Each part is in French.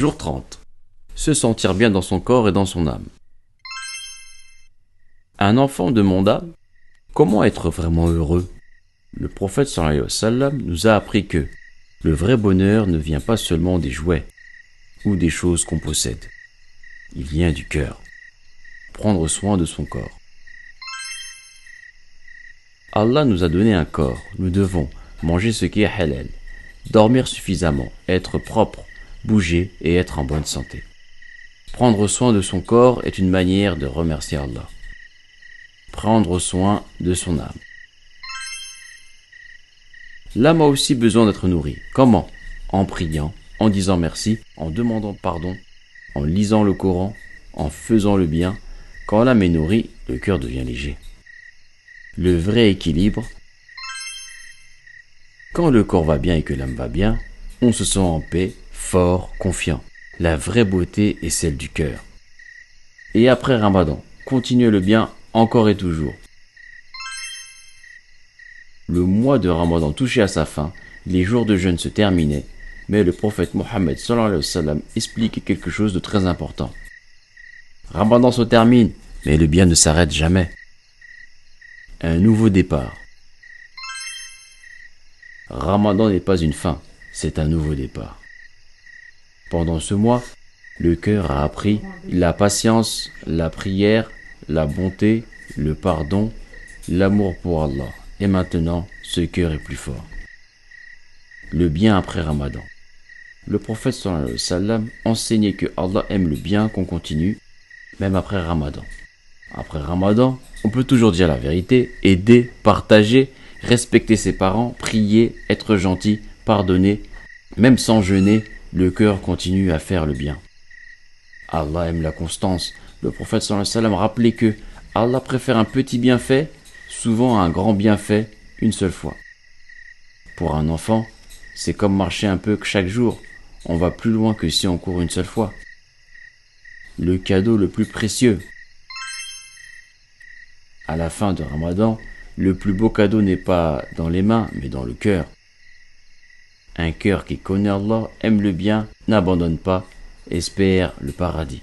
Jour 30. Se sentir bien dans son corps et dans son âme. Un enfant demanda « Comment être vraiment heureux ?» Le prophète sallallahu alayhi wa sallam nous a appris que le vrai bonheur ne vient pas seulement des jouets ou des choses qu'on possède. Il vient du cœur. Prendre soin de son corps. Allah nous a donné un corps. Nous devons manger ce qui est halal, dormir suffisamment, être propre, bouger et être en bonne santé. Prendre soin de son corps est une manière de remercier Allah. Prendre soin de son âme. L'âme a aussi besoin d'être nourrie. Comment ? En priant, en disant merci, en demandant pardon, en lisant le Coran, en faisant le bien. Quand l'âme est nourrie, le cœur devient léger. Le vrai équilibre. Quand le corps va bien et que l'âme va bien, on se sent en paix, fort, confiant. La vraie beauté est celle du cœur. Et après Ramadan, continuez le bien encore et toujours. Le mois de Ramadan touchait à sa fin, les jours de jeûne se terminaient, mais le prophète Mohammed sallallahu alayhi wa sallam explique quelque chose de très important. Ramadan se termine, mais le bien ne s'arrête jamais. Un nouveau départ. Ramadan n'est pas une fin, c'est un nouveau départ. Pendant ce mois, le cœur a appris la patience, la prière, la bonté, le pardon, l'amour pour Allah. Et maintenant, ce cœur est plus fort. Le bien après Ramadan. Le prophète sallallahu alayhi wa sallam enseignait que Allah aime le bien qu'on continue, même après Ramadan. Après Ramadan, on peut toujours dire la vérité, aider, partager, respecter ses parents, prier, être gentil, pardonner. Même sans jeûner, le cœur continue à faire le bien. Allah aime la constance. Le prophète sallallahu alayhi wa sallam rappelait que Allah préfère un petit bienfait souvent à un grand bienfait une seule fois. Pour un enfant, c'est comme marcher un peu chaque jour. On va plus loin que si on court une seule fois. Le cadeau le plus précieux. À la fin de Ramadan, le plus beau cadeau n'est pas dans les mains, mais dans le cœur. Un cœur qui connaît Allah, aime le bien, n'abandonne pas, espère le paradis.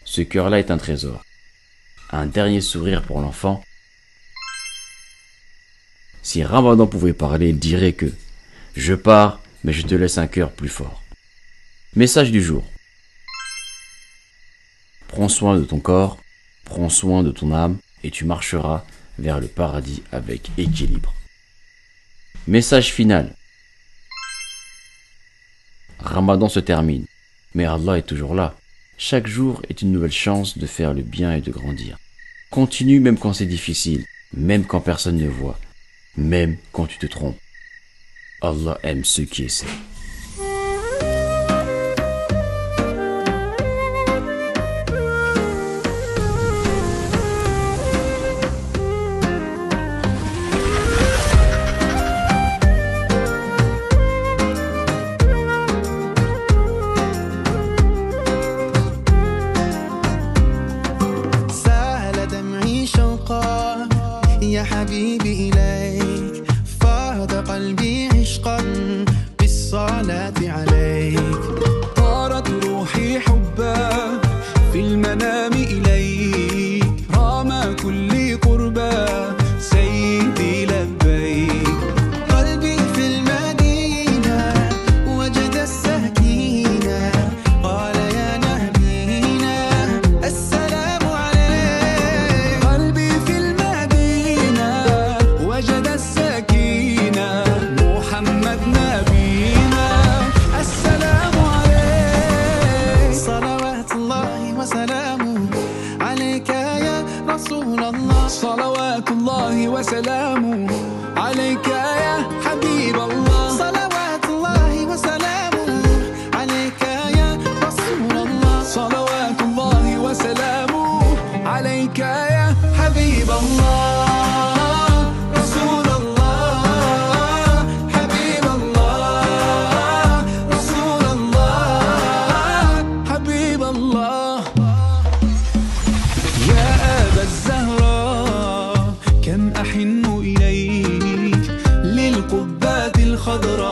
Ce cœur-là est un trésor. Un dernier sourire pour l'enfant. Si Ramadan pouvait parler, il dirait que « Je pars, mais je te laisse un cœur plus fort. » Message du jour. Prends soin de ton corps, prends soin de ton âme, et tu marcheras vers le paradis avec équilibre. Message final. Ramadan se termine, mais Allah est toujours là. Chaque jour est une nouvelle chance de faire le bien et de grandir. Continue même quand c'est difficile, même quand personne ne voit, même quand tu te trompes. Allah aime ceux qui essaient. يا حبيبي إليك فاض قلبي عشقا بالصلاة عليك طارت روحي حبا في المنام إليك رام كل قربا سيدي لبيك قلبي في المدينة وجد السكينة قال يا نبينا السلام عليك قلبي في المدينة وجد السكينة محمد نبينا السلام عليك صلوات الله وسلامه عليك يا رسول الله صلوات الله وسلامه عليك يا حبيب الله صلوات الله وسلامه عليك يا رسول الله صلوات الله وسلامه عليك يا حبيب الله رسول الله حبيب الله رسول الله حبيب الله يا أبا الزهراء كم أحن إليك للقبات الخضراء